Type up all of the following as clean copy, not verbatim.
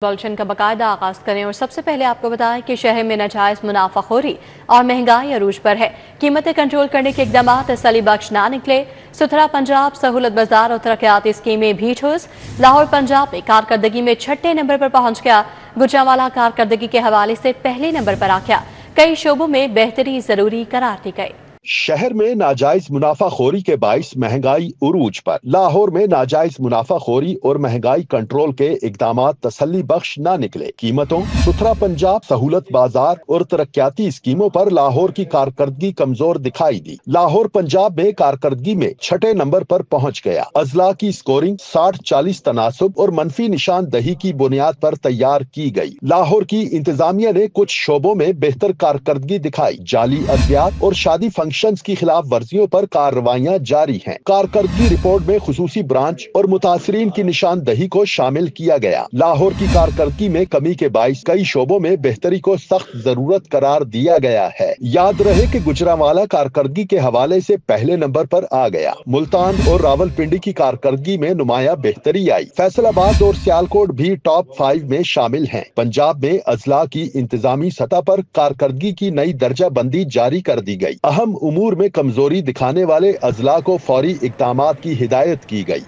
Bulletin का बाकायदा आगाज करें और सबसे पहले आपको बताएं कि शहर में नाजायज मुनाफाखोरी और महंगाई अरूज पर है। कीमतें कंट्रोल करने के इकदाम तसल्ली बख्श ना निकले। सुथरा पंजाब, सहूलत बाजार और तरक्याती स्कीमें भी ठोस। लाहौर पंजाब में कारकर्दगी में 6ठे नंबर पर पहुंच गया। गुजरांवाला कारकर्दगी के हवाले से पहले नंबर पर आ गया। कई शोबों में बेहतरी जरूरी करार दी गई। शहर में नाजायज मुनाफाखोरी के बाइस महंगाई उरूज पर। लाहौर में नाजायज मुनाफाखोरी और महंगाई कंट्रोल के इकदाम तसल्ली बख्श ना निकले। कीमतों, सुथरा पंजाब, सहूलत बाजार और तरक्याती स्कीमों पर लाहौर की कारकर्दगी कमजोर दिखाई दी। लाहौर पंजाब में कारकर्दगी में 6ठे नंबर पर पहुंच गया। अजला की स्कोरिंग 60-40 तनासुब और मनफी निशानदही की बुनियाद पर तैयार की गई। लाहौर की इंतजामिया ने कुछ शोबों में बेहतर कारकर्दगी दिखाई। जाली अद्वियात और शादी फंक्शन की खिलाफ वर्जियों पर कार्रवाइयां जारी हैं। कारकर्दगी रिपोर्ट में खुसूसी ब्रांच और मुतासरीन की निशानदही को शामिल किया गया। लाहौर की कारकर्दगी में कमी के बाइस कई शोबों में बेहतरी को सख्त जरूरत करार दिया गया है। याद रहे कि गुजरांवाला कारकर्दगी के हवाले से पहले नंबर पर आ गया। मुल्तान और रावलपिंडी की कारकर्दगी में नुमाया बेहतरी आई। फैसलाबाद और सियालकोट भी टॉप 5 में शामिल हैं। पंजाब में अजला की इंतजामी सतह पर कारकर्दगी की नई दर्जा बंदी जारी कर दी गई। अहम उमूर में कमजोरी दिखाने वाले अजला को फौरी इक़दामात की हिदायत की गई।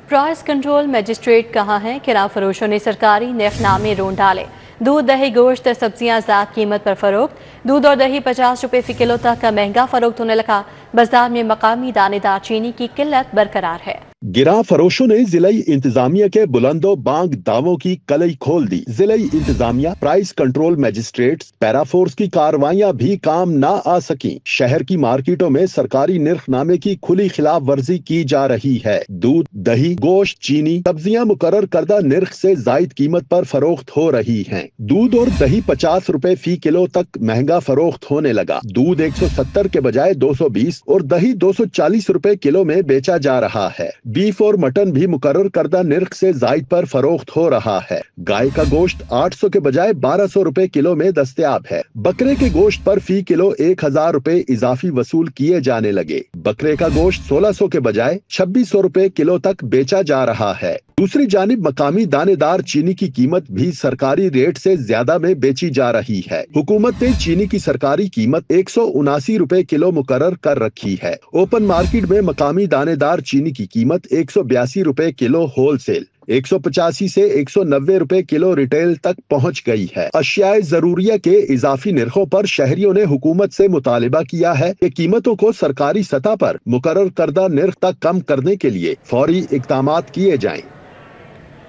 प्राइस कंट्रोल मजिस्ट्रेट कहाँ हैं? किराया फरोशों ने सरकारी नरखनामे रोन डाले। दूध, दही, गोश्त, सब्जियां ज़्यादा कीमत पर फरोख्त। दूध और दही 50 रुपए फी किलो तक का महंगा फरोख्त होने लगा। बाजार में मकामी दानेदार चीनी की किल्लत बरकरार है। गिरा फरोशों ने जिलाई इंतजामिया के बुलंदो बांग दावों की कलई खोल दी। जिलाई इंतजामिया, प्राइस कंट्रोल मजिस्ट्रेट्स, पैराफोर्स की कार्रवाइयां भी काम ना आ सकी। शहर की मार्केटों में सरकारी निर्खनामे की खुली खिलाफ वर्जी की जा रही है। दूध, दही, गोश्त, चीनी, सब्जियां मुकर्रर करदा निर्ख से जायद कीमत पर फरोख्त हो रही हैं। दूध और दही 50 रुपए फी किलो तक महंगा फरोख्त होने लगा। दूध 170 के बजाय 220 और दही 240 रुपए किलो में बेचा जा रहा है। बीफ और मटन भी मुकर्रर करदा निर्ख से जायद पर फरोख्त हो रहा है। गाय का गोश्त 800 के बजाय 1200 रुपए किलो में दस्तयाब है। बकरे के गोश्त पर फी किलो 1000 रुपए इजाफी वसूल किए जाने लगे। बकरे का गोश्त 1600 के बजाय 2600 रुपए किलो तक बेचा जा रहा है। दूसरी जानिब मकामी दानेदार चीनी की कीमत भी सरकारी रेट से ज्यादा में बेची जा रही है। हुकूमत ने चीनी की सरकारी कीमत 179 रुपए किलो मुकर्रर कर रखी है। ओपन मार्केट में मकामी दानेदार चीनी की कीमत 182 रुपए किलो होलसेल, 185 से 190 रुपए किलो रिटेल तक पहुंच गई है। अशियाए जरूरिया के इजाफी निर्खों पर शहरियों ने हुकूमत से मुतालिबा किया है कि कीमतों को सरकारी सतह पर मुकर्रर करदा निर्ख तक कम करने के लिए फौरी इक़दामात किए जाएं।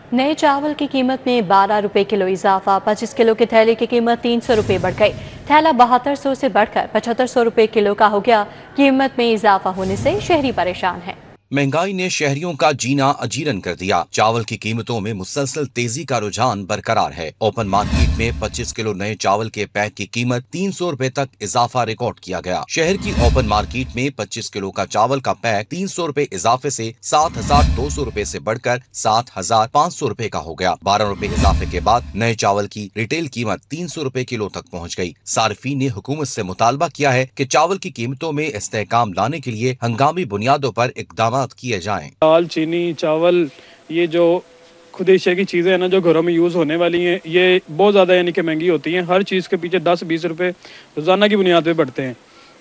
नए चावल की कीमत में 12 रुपए किलो इजाफा। 25 किलो के थैले की कीमत 300 रुपए बढ़ गई। थैला 7200 से बढ़कर 7500 रुपए किलो का हो गया। कीमत में इजाफा होने से शहरी परेशान है। महंगाई ने शहरियों का जीना अजीरन कर दिया। चावल की कीमतों में मुसलसल तेजी का रुझान बरकरार है। ओपन मार्केट में 25 किलो नए चावल के पैक की कीमत 300 रुपए तक इजाफा रिकॉर्ड किया गया। शहर की ओपन मार्केट में 25 किलो का चावल का पैक 300 रुपए इजाफे से 7200 रुपए से बढ़कर 7500 रुपए का हो गया। 12 रुपए इजाफे के बाद नए चावल की रिटेल कीमत 300 रुपए किलो तक पहुँच गयी। सार्फिन ने हुकूमत से मुतालबा किया है कि चावल की कीमतों में इस्तेहकाम लाने के लिए हंगामी बुनियादों पर इकदाम किए जाएं। दाल, चीनी, चावल, ये जो खुद एशिया की चीज़ें हैं ना, जो घरों में यूज़ होने वाली हैं, ये बहुत ज़्यादा यानी कि महंगी होती हैं। हर चीज़ के पीछे 10-20 रुपए रोज़ाना की बुनियाद पे बढ़ते हैं।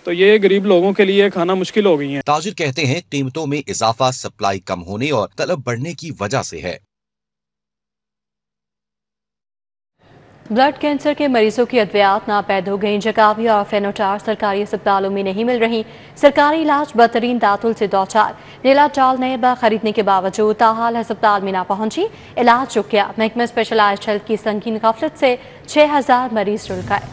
तो ये गरीब लोगों के लिए खाना मुश्किल हो गई है। ताजिर कहते हैं कीमतों में इजाफा सप्लाई कम होने और तलब बढ़ने की वजह से है। ब्लड कैंसर के मरीजों की अद्वियात नापैद हो गई। जकावी और फेनोटार सरकारी अस्पतालों में नहीं मिल रही। सरकारी इलाज बदतरीन दातुल से दो चार। नीला चाल नयबा खरीदने के बावजूद ताहाल अस्पताल में ना पहुंची। इलाज रुक गया। महकमा स्पेशलाइज्ड हेल्थ की संगीन गफलत से 6000 मरीज रुल गए।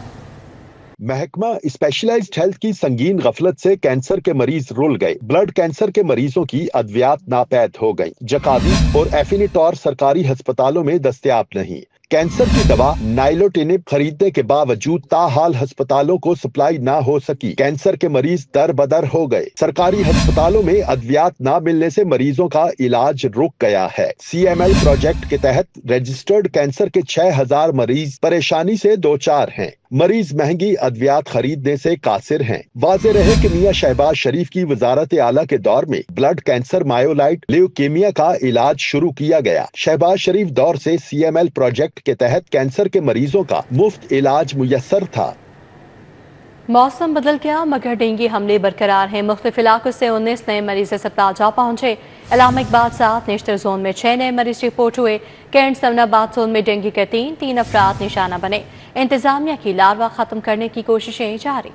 महकमा स्पेशलाइज्ड हेल्थ की संगीन गफलत से कैंसर के मरीज रुल गए। ब्लड कैंसर के मरीजों की अद्वियात नापैद हो गई। जकावी और एफिनिटॉर सरकारी अस्पतालों में दस्तयाब नहीं। कैंसर की दवा नाइलोटिनिब खरीदने के बावजूद ताहाल अस्पतालों को सप्लाई ना हो सकी। कैंसर के मरीज दर बदर हो गए। सरकारी अस्पतालों में अद्वियात ना मिलने से मरीजों का इलाज रुक गया है। CML प्रोजेक्ट के तहत रजिस्टर्ड कैंसर के 6000 मरीज परेशानी से दो चार हैं। मरीज महंगी अद्वियात खरीदने से कासिर हैं। वाज़ेह रहे कि मियां शहबाज शरीफ की वजारत आला के दौर में ब्लड कैंसर, मायोलाइट, ल्यूकेमिया का इलाज शुरू किया गया। शहबाज शरीफ दौर से CML प्रोजेक्ट के तहत कैंसर के मरीजों का मुफ्त इलाज मुयस्सर था। मौसम बदल गया मगर डेंगू हमले बरकरार हैं। मुख्तलिफ इलाकों से 19 नए मरीज अस्पताल जा पहुंचे। इलामा इकबाल 7, नेशनल जोन में 6 नए मरीज रिपोर्ट हुए। कैंट सलनाबाद जोन में डेंगू के 3 अफराद निशाना बने। इंतजामिया की लार्वा खत्म करने की कोशिशें जारी।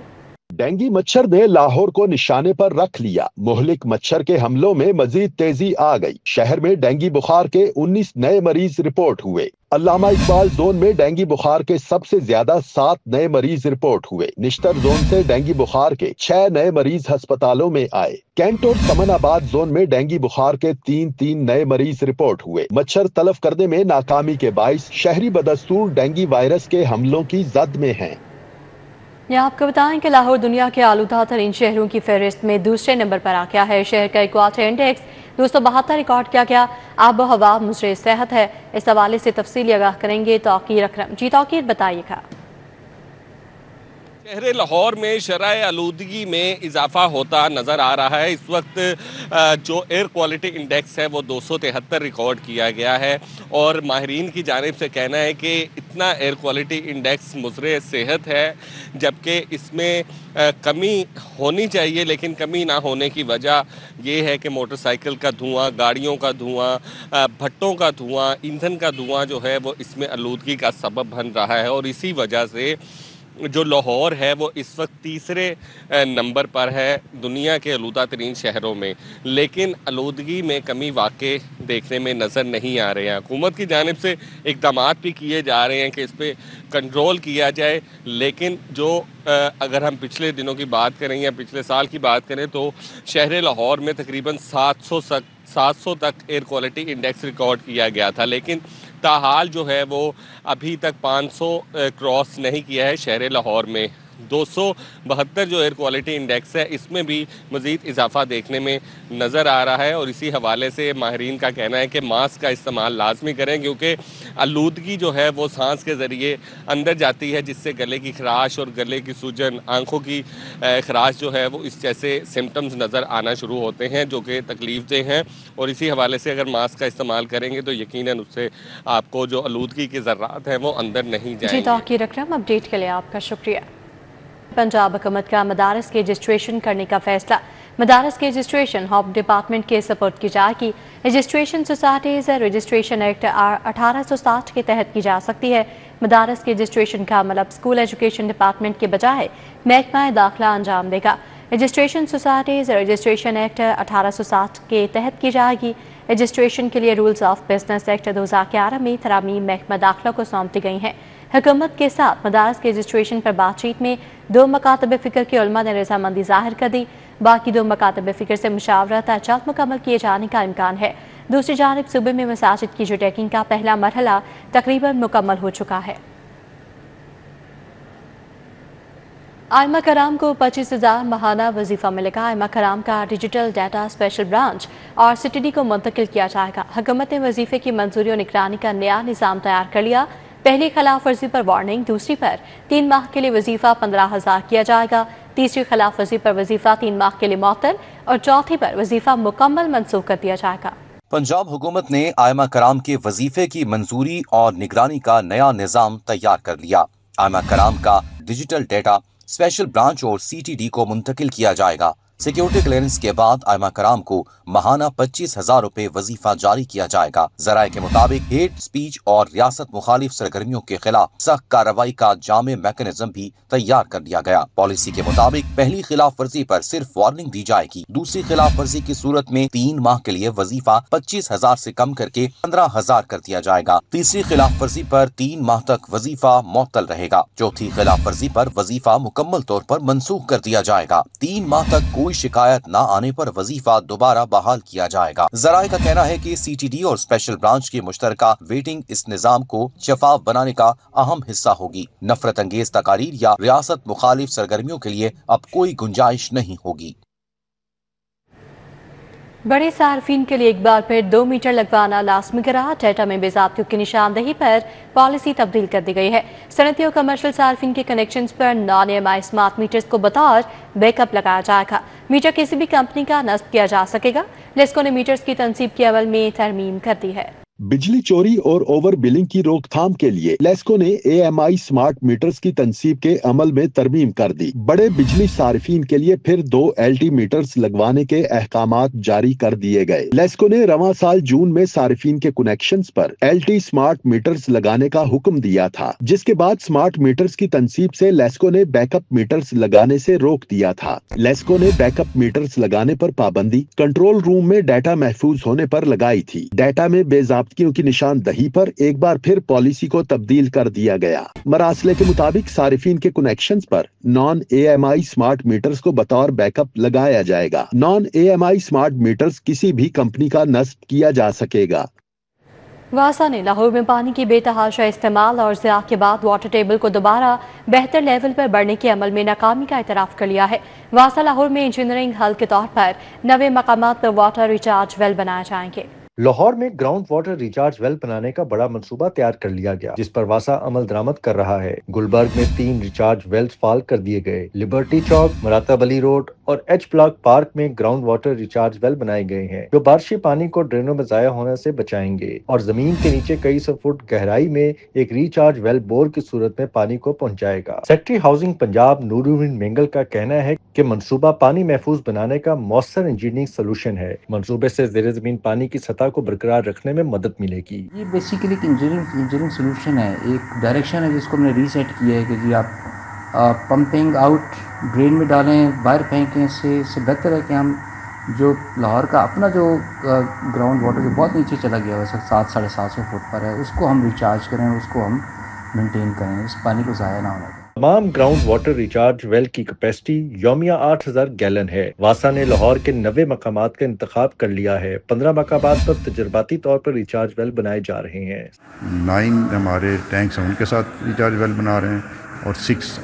डेंगू मच्छर ने लाहौर को निशाने पर रख लिया। मुहलिक मच्छर के हमलों में मजीद तेजी आ गई। शहर में डेंगू बुखार के 19 नए मरीज रिपोर्ट हुए। अल्लामा इकबाल जोन में डेंगू बुखार के सबसे ज्यादा 7 नए मरीज रिपोर्ट हुए। निश्तर जोन से डेंगू बुखार के 6 नए मरीज अस्पतालों में आए। कैंट और समनाबाद जोन में डेंगू बुखार के 3 नए मरीज रिपोर्ट हुए। मच्छर तलफ करने में नाकामी के बाइस शहरी बदस्तूर डेंगू वायरस के हमलों की जद में हैं। यहाँ आपको बताएं कि लाहौर दुनिया के आलूदा तरीन शहरों की फहरिस्त में दूसरे नंबर पर आ गया है। शहर का इक्वाटर इंडेक्स 272 रिकॉर्ड किया गया। आबो हवा मुजरे सेहत है। इस हवाले से तफसीली आगाह करेंगे तौकीर अकरम। जी तौकीर बताइएगा। शहर लाहौर में शरह आलूदगी में इजाफा होता नज़र आ रहा है। इस वक्त जो एयर क्वालिटी इंडेक्स है वो 273 रिकॉर्ड किया गया है और माहिरीन की जानिब से कहना है कि इतना एयर क्वालिटी इंडेक्स मुज़रे सेहत है, जबकि इसमें कमी होनी चाहिए, लेकिन कमी ना होने की वजह ये है कि मोटरसाइकिल का धुआं, गाड़ियों का धुआं, भट्टों का धुआं, ईंधन का धुआं जो है वो इसमें आलूदगी का सबब बन रहा है। और इसी वजह से जो लाहौर है वो इस वक्त तीसरे नंबर पर है दुनिया के आलूदा तरीन शहरों में, लेकिन आलूदगी में कमी वाकई देखने में नज़र नहीं आ रहे हैं। हुकूमत की जानिब से इक़दाम भी किए जा रहे हैं कि इस पर कंट्रोल किया जाए, लेकिन जो अगर हम पिछले दिनों की बात करें या पिछले साल की बात करें तो शहर लाहौर में तकरीबन 700 तक एयर क्वालिटी इंडेक्स रिकॉर्ड किया गया था, लेकिन ताहाल जो है वो अभी तक 500 क्रॉस नहीं किया है। शहर लाहौर में 272 जो एयर क्वालिटी इंडेक्स है इसमें भी मज़ीद इजाफा देखने में नज़र आ रहा है। और इसी हवाले से माहिरीन का कहना है कि मास्क का इस्तेमाल लाजमी करें, क्योंकि आलूदगी जो है वो सांस के ज़रिए अंदर जाती है, जिससे गले की खराश और गले की सूजन, आँखों की खराश जो है वो इस जैसे सिम्टम्स नज़र आना शुरू होते हैं जो कि तकलीफ़देह हैं। और इसी हवाले से अगर मास्क का इस्तेमाल करेंगे तो यकीनन उससे आपको जो आलूदगी के ज़र्रात हैं वो अंदर नहीं जाएंगे। जी तौकीर अकरम, अपडेट के लिए आपका शुक्रिया। पंजाब हुकूमत का मदारस के रजिस्ट्रेशन करने का फैसला। मदारस के रजिस्ट्रेशन होम डिपार्टमेंट के सपोर्ट की जाएगी। रजिस्ट्रेशन सोसाइटीज़ रजिस्ट्रेशन एक्ट 1860 के तहत की जा सकती है। मदारस के रजिस्ट्रेशन का अमल अब स्कूल एजुकेशन डिपार्टमेंट के बजाय महकमा दाखिला अंजाम देगा। रजिस्ट्रेशन सोसाइटीज़ रजिस्ट्रेशन एक्ट 1860 के तहत की जाएगी। रजिस्ट्रेशन के लिए रूल्स ऑफ बिजनेस एक्ट 2011 में तरामीम महकमा दाखिला को सौंपी गई हैं। हुकूमत के साथ मदारस के रजिस्ट्रेशन पर बातचीत में 2 मकातब फ़िक्र के उलमा ने रजामंदी जाहिर कर दी। बाकी 2 मकातब फ़िक्र से मुशावरत जल्द मुकम्मल किए जाने का इम्कान है। दूसरी जानिब सूबे में मसाजिद की चेकिंग का पहला मरहला तकरीबन मुकम्मल हो चुका है। आइमा कराम को 25,000 माहाना वजीफा मिलेगा। आइमा कराम का डिजिटल डाटा स्पेशल ब्रांच और CTD को मुंतकिल किया जाएगा। हुकूमत ने वजीफे की मंजूरी और निगरानी का नया निज़ाम तैयार कर लिया। पहली खिलाफ वर्जी पर वार्निंग, दूसरी पर 3 माह के लिए वजीफा 15,000 किया जाएगा। तीसरी खिलाफ वर्जी पर वजीफा 3 माह के लिए मुअत्तल और चौथी पर वजीफा मुकम्मल मनसूख कर दिया जाएगा। पंजाब हुकूमत ने आइमा कराम के वजीफे की मंजूरी और निगरानी का नया निज़ाम तैयार कर लिया। आइमा कराम का डिजिटल डेटा स्पेशल ब्रांच और CTD को मुंतकिल किया जाएगा। सिक्योरिटी क्लियरेंस के बाद आइमा कराम को माहाना 25,000 रुपए वजीफा जारी किया जाएगा। जराये के मुताबिक हेट स्पीच और रियासत मुखालिफ सरगर्मियों के खिलाफ सख्त कार्रवाई का जामे मैकेनिज्म भी तैयार कर दिया गया। पॉलिसी के मुताबिक पहली खिलाफ वर्जी पर सिर्फ वार्निंग दी जाएगी। दूसरी खिलाफ वर्जी की सूरत में 3 माह के लिए वजीफा 25,000 से कम करके 15,000 कर दिया जाएगा। तीसरी खिलाफ वर्जी पर 3 माह तक वजीफा मुअत्तल रहेगा। चौथी खिलाफ वर्जी पर वजीफा मुकम्मल तौर पर मनसूख कर दिया जाएगा। 3 माह तक कोई शिकायत न आने पर वजीफा दोबारा बहाल किया जाएगा। जराये का कहना है कि CTD और स्पेशल ब्रांच की मुश्तरका वेटिंग इस निजाम को शफाफ बनाने का अहम हिस्सा होगी। नफरत अंगेज तकारीर या रियासत मुखालिफ सरगर्मियों के लिए अब कोई गुंजाइश नहीं होगी। बड़े सार्फिन के लिए एक बार फिर 2 मीटर लगवाना लाजमी करार। डेटा में बेज़ाब्तियों की निशानदेही पर पॉलिसी तब्दील कर दी गई है। सनती और कमर्शियल सार्फिन के कनेक्शंस पर नॉन EMI स्मार्ट मीटर्स को बतौर बैकअप लगाया जाएगा। मीटर किसी भी कंपनी का नस्ब किया जा सकेगा। लेस्को ने मीटर्स की तनसीब के अमल में तरमीम कर दी है। बिजली चोरी और ओवर बिलिंग की रोकथाम के लिए लेस्को ने AMI स्मार्ट मीटर्स की तनसीब के अमल में तरमीम कर दी। बड़े बिजली सार्फिन के लिए फिर 2 LT मीटर्स लगवाने के अहकामात जारी कर दिए गए। लेस्को ने रवां साल जून में सार्फिन के कनेक्शंस पर LT स्मार्ट मीटर्स लगाने का हुक्म दिया था, जिसके बाद स्मार्ट मीटर्स की तनसीब से लेस्को ने बैकअप मीटर्स लगाने से रोक दिया था। लेस्को ने बैकअप मीटर्स लगाने पर पाबंदी कंट्रोल रूम में डाटा महफूज होने पर लगाई थी। डाटा में बेजाब्तियों की निशानदही पर एक बार फिर पॉलिसी को तब्दील कर दिया गया। मरासले के मुताबिक सारिफिन के कनेक्शंस पर नॉन AMI स्मार्ट मीटर्स को बतौर बैकअप लगाया जाएगा। नॉन AMI स्मार्ट मीटर्स किसी भी कंपनी का नस्ब किया जा सकेगा। वासा ने लाहौर में पानी की बेतहाशा इस्तेमाल और ज़िया के बाद वाटर टेबल को दोबारा बेहतर लेवल पर बढ़ने के अमल में नाकामी का इतराफ़ कर लिया है। वासा लाहौर में इंजीनियरिंग हल के तौर पर नवे मकामात पर वाटर रिचार्ज वेल बनाए जाएंगे। लाहौर में ग्राउंड वाटर रिचार्ज वेल बनाने का बड़ा मंसूबा तैयार कर लिया गया, जिस पर वासा अमल दरामद कर रहा है। गुलबर्ग में 3 रिचार्ज वेल्स फाल कर दिए गए। लिबर्टी चौक, मरातब अली रोड और एच ब्लॉक पार्क में ग्राउंड वाटर रिचार्ज वेल बनाए गए हैं, जो बारिशी पानी को ड्रेनों में जाया होने से बचाएंगे और जमीन के नीचे कई सौ फुट गहराई में एक रिचार्ज वेल बोर की सूरत में पानी को पहुंचाएगा। सेक्रेटरी हाउसिंग पंजाब नूरुद्दीन मेंगल का कहना है कि मंसूबा पानी महफूज बनाने का मौसर इंजीनियरिंग सोल्यूशन है। मंसूबे से ज़ेरे जमीन पानी की सतह को बरकरार रखने में मदद मिलेगी। ये बेसिकली एक इंजीनियरिंग सोल्यूशन है, एक डायरेक्शन है जिसको हमने रीसेट किया है कि जी आप पंपिंग आउट ड्रेन में डालें, बाहर फेंकें। इससे बेहतर है कि हम जो लाहौर का अपना जो ग्राउंड वाटर जो बहुत नीचे चला गया है, 700-750 फुट पर है, उसको हम रिचार्ज करें, उसको हम मेंटेन करें, इस पानी को ज़ाया ना होने दें। तमाम ग्राउंड वाटर रिचार्ज वेल की कैपेसिटी यौमिया 8000 गैलन है। वासा ने लाहौर के 90 मकामात का इंतखाब कर लिया है। 15 मकामात पर तजर्बाती तौर पर रिचार्ज वेल बनाए जा रहे हैं। 9 हमारे टैंक्स हैं, उनके साथ रिचार्ज वेल बना रहे हैं और 6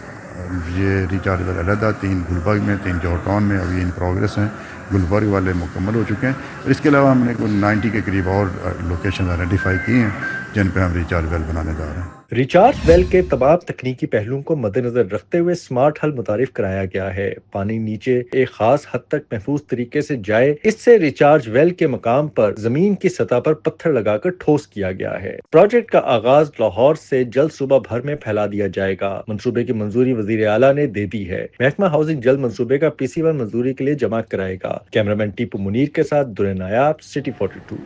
ये रिचार्ज वेल अलहदा, 3 गुलबर्ग में, 3 जौहर टाउन में अभी इन प्रोग्रेस हैं। गुलबर्ग वाले मुकम्मल हो चुके हैं और इसके अलावा हमने कोई 90 के करीब और लोकेशन आइडेंटिफाई की हैं जिन पे हम रिचार्ज वेल बनाने जा रहे हैं। रिचार्ज वेल के तमाम तकनीकी पहलुओं को मद्देनजर रखते हुए स्मार्ट हल मुतारिफ कराया गया है। पानी नीचे एक खास हद तक महफूज तरीके से जाए, इससे रिचार्ज वेल के मकाम पर जमीन की सतह पर पत्थर लगाकर ठोस किया गया है। प्रोजेक्ट का आगाज लाहौर से जल्द सूबा भर में फैला दिया जाएगा। मंसूबे की मंजूरी वजीर आला ने दे दी है। महकमा हाउसिंग जल्द मंसूबे का PC1 मंजूरी के लिए जमा कराएगा। कैमरामैन टीपू मुनीर के साथ Durre Nayab, city 42।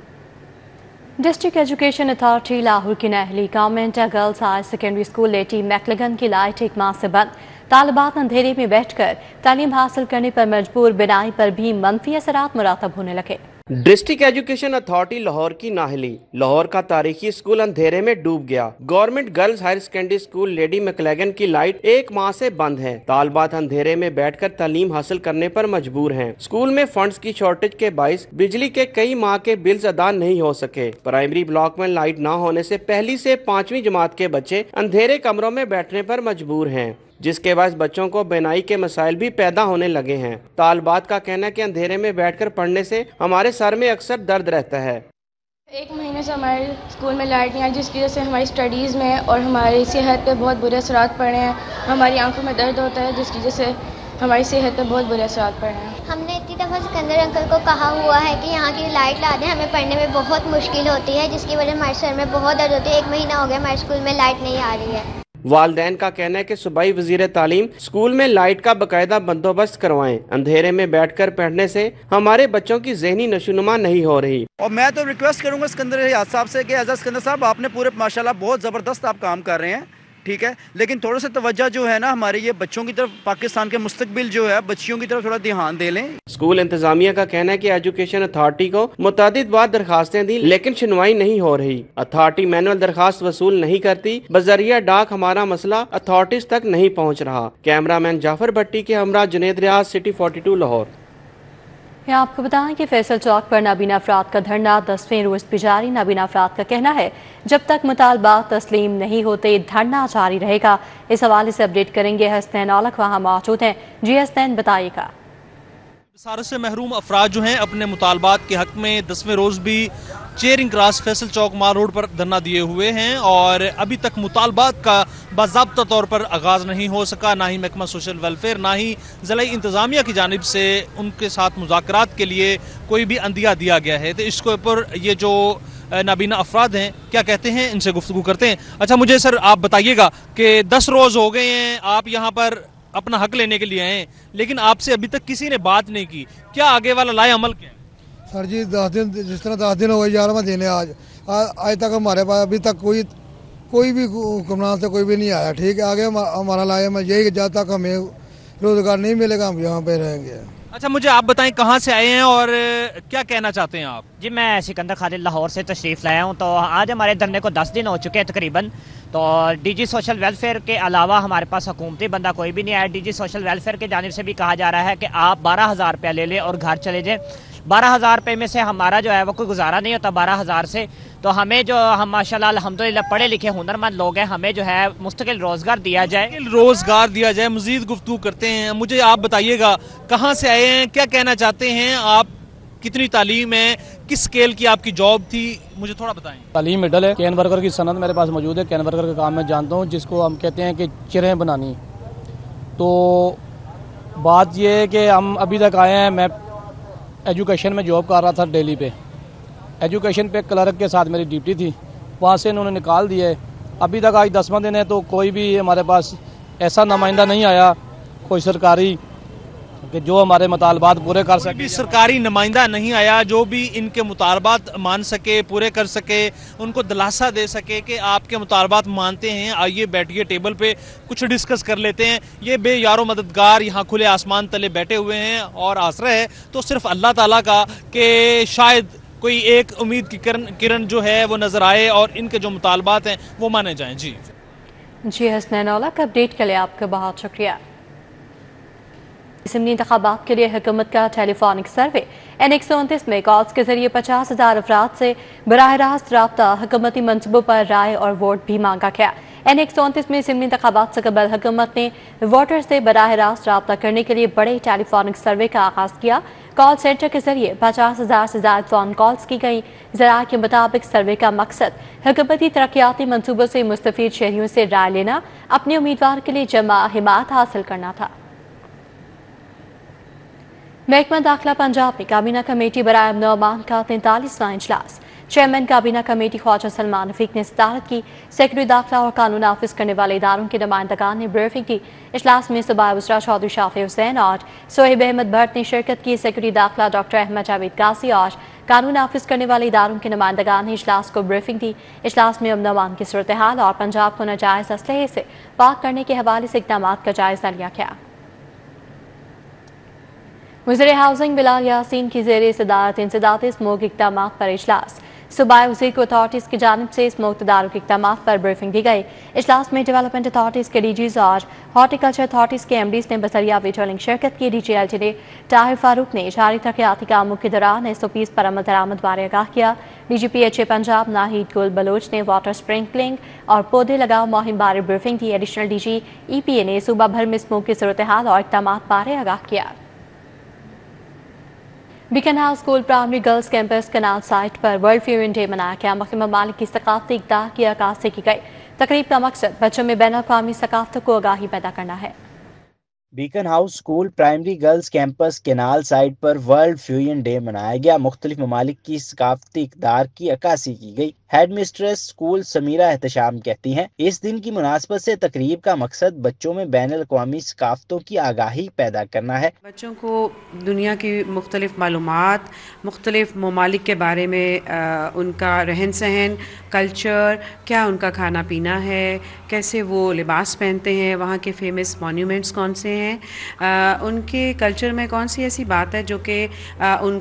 District education authority Lahore की नहली government girls higher secondary school Lady McLagan की लाइट एक माह से बंद। तालिबात अंधेरे में बैठकर तालीम हासिल करने पर मजबूर, बिनाई पर भी मनफी असरात मुरातब होने लगे। डिस्ट्रिक्ट एजुकेशन अथॉरिटी लाहौर की नाहली, लाहौर का तारीखी स्कूल अंधेरे में डूब गया। Government girls higher secondary school Lady McLagan की लाइट एक माह से बंद है। तालिबात अंधेरे में बैठकर तालीम हासिल करने पर मजबूर हैं। स्कूल में फंड्स की शॉर्टेज के बाइस बिजली के कई माह के बिल्स अदा नहीं हो सके। प्राइमरी ब्लॉक में लाइट न होने से पहली से 5वीं जमात के बच्चे अंधेरे कमरों में बैठने पर मजबूर हैं, जिसके बाद बच्चों को बेनाई के मसाइल भी पैदा होने लगे हैं। तालिबात का कहना है कि अंधेरे में बैठकर पढ़ने से हमारे सर में अक्सर दर्द रहता है। 1 महीने से हमारे स्कूल में लाइट नहीं आई, जिसकी वजह से हमारी स्टडीज़ में और हमारी सेहत पे बहुत बुरे असरात पड़े हैं। हमारी आंखों में दर्द होता है, जिसकी वजह से हमारी सेहत पे बहुत बुरे असरात पड़े हैं। हमने इतनी दफ़ा सिकंदर अंकल को कहा हुआ है कि यहाँ की लाइट ला दें, हमें पढ़ने में बहुत मुश्किल होती है, जिसकी वजह से हमारे सर में बहुत दर्द होती है। 1 महीना हो गया हमारे स्कूल में लाइट नहीं आ रही है। वालदैन का कहना है कि सूबाई वजीर तालीम स्कूल में लाइट का बाकायदा बंदोबस्त करवाएं। अंधेरे में बैठकर पढ़ने से हमारे बच्चों की ज़हनी नशोनुमा नहीं हो रही। और मैं तो रिक्वेस्ट करूंगा सिकंदर रियाज साहब से कि एज़ सिकंदर साहब, आपने पूरे माशाल्लाह बहुत ज़बरदस्त आप काम कर रहे हैं, ठीक है, लेकिन थोड़ा सा तवज्जो जो है ना हमारे ये बच्चों की तरफ, पाकिस्तान के मुस्तकबिल जो है बच्चियों की तरफ थोड़ा ध्यान दे लें। स्कूल इंतजामिया का कहना है कि एजुकेशन अथॉरिटी को मुतादिद बार दरखास्तें दी, लेकिन सुनवाई नहीं हो रही। अथॉरिटी मैनुअल दरखास्त वसूल नहीं करती, बजरिया डाक हमारा मसला अथॉरिटीज तक नहीं पहुँच रहा। कैमरामैन जाफर भट्टी के हमरा जुनेद रियाज, सिटी 42 लाहौर। आपको बताएं कि फैसल चौक पर नाबीना अफराद का धरना 10वें रोज भी जारी। नाबीना अफराद का कहना है जब तक मुतालबात तस्लीम नहीं होते धरना जारी रहेगा। इस हवाले से अपडेट करेंगे हसनैन औलख, वहाँ मौजूद हैं। जी हसनैन, बताइएगा। سارے سے محروم افراد جو ہیں اپنے مطالبات کے حق میں 10ویں روز بھی چیئرنگ کراس فیصل چوک مال روڈ پر دھرنا دیے ہوئے ہیں اور ابھی تک مطالبات کا باضابطہ طور پر آغاز نہیں ہو سکا، نہ ہی محکمہ سوشل ویلفیئر نہ ہی ضلعی انتظامیہ کی جانب سے ان کے ساتھ مذاکرات کے لیے کوئی بھی عندیہ دیا گیا ہے۔ تو اس کے اوپر یہ جو نابینا افراد ہیں کیا کہتے ہیں، ان سے گفتگو کرتے ہیں۔ اچھا مجھے سر آپ بتائیے گا کہ 10 روز ہو گئے ہیں آپ یہاں پر اپنا حق لینے کے لیے ہیں، لیکن آپ سے ابھی تک کسی نے بات نہیں کی، کیا آگے والا لائے عمل کیا ہے؟ سر جی 10 دن جس طرح 10 دن ہو گئے 11واں دن ہے آج تک ہمارے پاس ابھی تک کوئی بھی حکمران سے کوئی بھی نہیں آیا۔ ٹھیک ہے، آگے ہمارا لائے عمل یہی کہ جب تک ہمیں روزگار نہیں ملے گا ہم یہاں پہ رہیں گے۔ اچھا مجھے آپ بتائیں کہاں سے آئے ہیں اور کیا کہنا چاہتے ہیں آپ؟ جی میں سکندر خالد لاہور سے تشریف لایا ہوں۔ تو آج ہمارے دھرنے کو 10 دن ہو چکے ہیں تقریباً۔ تو ڈی جی سوشل ویلفیئر کے علاوہ ہمارے پاس حکومتی بندہ کوئی بھی نہیں آیا۔ ڈی جی سوشل ویلفیئر کی جانب سے بھی کہا جا رہا ہے کہ آپ 12,000 روپیہ لے لیں اور گھر چلے جائیں۔ 12,000 روپے میں سے ہمارا جو ہے وہ کوئی گزارا نہیں ہوتا 12,000 سے۔ تو ہمیں جو ہم ماشاءاللہ الحمدللہ پڑھے لکھے ہنرمند لوگ ہیں، ہمیں جو ہے مستقل روزگار دیا جائے۔ مزید گفتگو کرتے ہیں۔ مجھے آپ بتائیے گا کہاں سے آئے ہیں، کیا کہنا چاہتے ہیں آپ، کتنی تعلیم ہے، کس اسکیل کی آپ کی جاب تھی، مجھے تھوڑا بتائیں۔ تعلیم مڈل ہے، کین ورکر کی صنعت میرے پاس موجود ہے۔ کین ورکر کا کام میں جانتا ہوں، جس کو ہم کہتے ہیں کہ چریں بنانی۔ تو بات یہ ہے کہ ہم ابھی تک آئے ہیں، میں ایجوکیشن میں جاب کر رہا تھا دہلی پہ، ایجوکیشن پہ کلرک کے ساتھ میری ڈیوٹی تھی، وہاں سے انہوں نے نکال دیا ہے۔ ابھی تک آج 10واں دن ہے تو کوئی بھی ہمارے پاس ایسا نمائندہ نہیں آیا کوئی سرکاری کہ جو ہمارے مطالبات پورے کر سکے۔ سرکاری نمائندہ نہیں آیا جو بھی ان کے مطالبات مان سکے، پورے کر سکے، ان کو دلاسا دے سکے کہ آپ کے مطالبات مانتے ہیں، آئیے بیٹھیے ٹیبل پہ کچھ ڈسکس کر لیتے ہیں۔ یہ بے یار و مددگار یہاں کھلے آسمان تلے بیٹھے ہوئے ہیں اور آسرا ہے تو صرف اللہ تعالیٰ کا کہ شاید کوئی ایک امید کی کرن جو ہے وہ نظر آئے اور ان کے جو مطالبات ہیں وہ مانے جائیں۔ جی حسنین اولک، اپڈیٹ کے لیے آپ کا بہت شکریہ۔ اسمبلی انتخابات کے لیے حکومت کا ٹیلی فونک سروے N129 میں کالز کے ذریعے 50,000 افراد سے براہ راست رابطہ، حکومتی منصوبوں پر رائے اور ووٹ بھی مانگا گیا۔ N129 میں اسمبلی انتخابات سے قبل حکومت نے ووٹر سے براہ راست رابطہ کرنے کے لیے بڑے ٹیلی فونک سروے کا آغاز کیا۔ کال سینٹر کے ذریعے 50,000 سے زائد فون کالز کی گئی۔ ذرائع کے مطابق سروے کا مقصد حکومتی ترقیاتی منصوبوں سے مستفید شہریوں سے رائے لینا، اپنے امیدوار کے لیے جمع حمایت حاصل کرنا تھا۔ محکمہ داخلہ پنجاب میں کابینہ کمیٹی برائے امن و امان کا 43واں اجلاس۔ چیئرمین کابینہ کمیٹی خواجہ سلمان رفیق نے صدارت کی۔ سیکرٹری داخلہ اور قانون نافذ کرنے والے اداروں کے نمائندگان نے بریفنگ کی۔ اجلاس میں صوبائی وزراء چودھری شافی حسین اور صہیب احمد بھٹ نے شرکت کی۔ سیکرٹری داخلہ ڈاکٹر احمد جاوید قاضی اور قانون نافذ کرنے والے اداروں کے نمائندگان نے اجلاس کو بریفنگ دی۔ اجلاس میں امن و امان کی صورتحال اور پنجاب کو ناجائز اسلحے سے پاک کرنے کے حوالے سے اقدامات کا جائزہ لیا گیا۔ وزیر ہاؤسنگ بلال یاسین کی زیر صدارت انسداد اسموگ اقدامات پر اجلاس۔ صوبائی وزیر کو اتھارٹیز کی جانب سے اسموگ اداروں کے اقدامات پر بریفنگ دی گئی۔ اجلاس میں ڈیولپمنٹ اتھارٹیز کے ڈی جیز اور ہارٹیکلچر اتھارٹیز کے ایم ڈیز نے بذریعہ ویڈیو لنک شرکت کی۔ ڈی جی ایل ٹی نے طاہر فاروق نے جاری ترقیاتی کاموں کے دوران SOPs پر عمل درآمد بارے آگاہ کیا۔ D G P H A Punjab Naheed Gul Baloch نے واٹر اسپرنکلنگ اور پودے لگاؤ مہم بارے بریفنگ دی۔ ایڈیشنل ڈی جی EPA نے صوبہ بھر میں اسموگ کی صورتحال اور اقدامات بارے آگاہ کیا۔ Beaconhouse school primary girls campus canal site پر ورلڈ فیوئن ڈے منایا گیا۔ مختلف ممالک کی ثقافتی اقدار کی عکاسی کی گئی۔ تقریب کا مقصد بچوں میں بین الاقوامی ثقافتوں کو آگاہی پیدا کرنا ہے۔ Beaconhouse school primary girls campus canal site پر ورلڈ فیوئن ڈے منایا گیا۔ مختلف ممالک کی ثقافتی اقدار کی عکاسی کی گئی۔ Head mistress school Sameera Ehtesham کہتی ہیں اس دن کی مناسبت سے تقریب کا مقصد بچوں میں بین الاقوامی ثقافتوں کی آگاہی پیدا کرنا ہے۔ بچوں کو دنیا کی مختلف معلومات، مختلف ممالک کے بارے میں ان کا رہن سہن، کلچر، کیا ان کا کھانا پینا ہے، کیسے وہ لباس پہنتے ہیں، وہاں کے فیمس مونیومنٹس کون سے ہیں، ان کے کلچر میں کون سی ایسی بات ہے جو کہ ان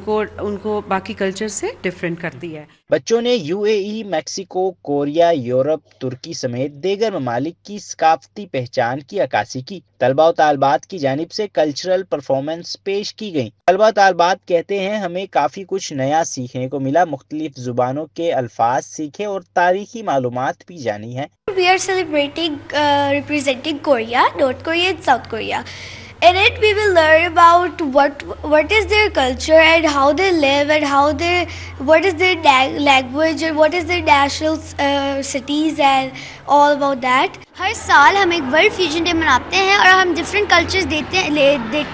کو باقی کلچر سے ڈفرینٹ کرتی ہے۔ بچوں نے UAE، میکسیکو، کوریا، یورپ، ترکی سمیت دیگر ممالک کی ثقافتی پہچان کی عکاسی کی۔ طلباء و طالبات کی جانب سے کلچرل پرفارمنس پیش کی گئی۔ طلباء و طالبات کہتے ہیں ہمیں کافی کچھ نیا سیکھنے کو ملا، مختلف زبانوں کے الفاظ سیکھے اور تاریخی معلومات بھی جانی ہیں۔ We are celebrating representing Korea, North Korea and South Korea. In it, we will learn about what is their culture and how they live and what is their language and what is their national cities and all about that. ہر سال ہم ایک world fusion day مناتے ہیں اور ہم different cultures دیکھ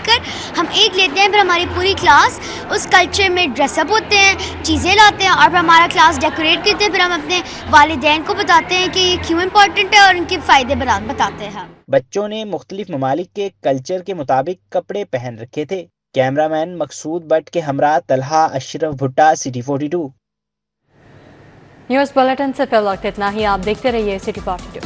کر ہم ایک لیتے ہیں. پھر ہماری پوری کلاس اس کلچر میں ڈریس اپ ہوتے ہیں, چیزیں لاتے ہیں اور پھر ہمارا کلاس ڈیکوریٹ کرتے ہیں. پھر ہم اپنے والدین کو بتاتے ہیں کہ یہ کیوں امپورٹنٹ ہے اور ان کے فائدے بتاتے ہیں. بچوں نے مختلف ممالک کے کلچر کے مطابق کپڑے پہن رکھے تھے. کیمرہ مین مقصود بٹ کے ہمراہ طلحہ اشرف بھٹا, سٹی 42. نیوز بلیٹن سے فی الوقت اتنا ہی. آپ دیکھتے رہیے سٹی 42.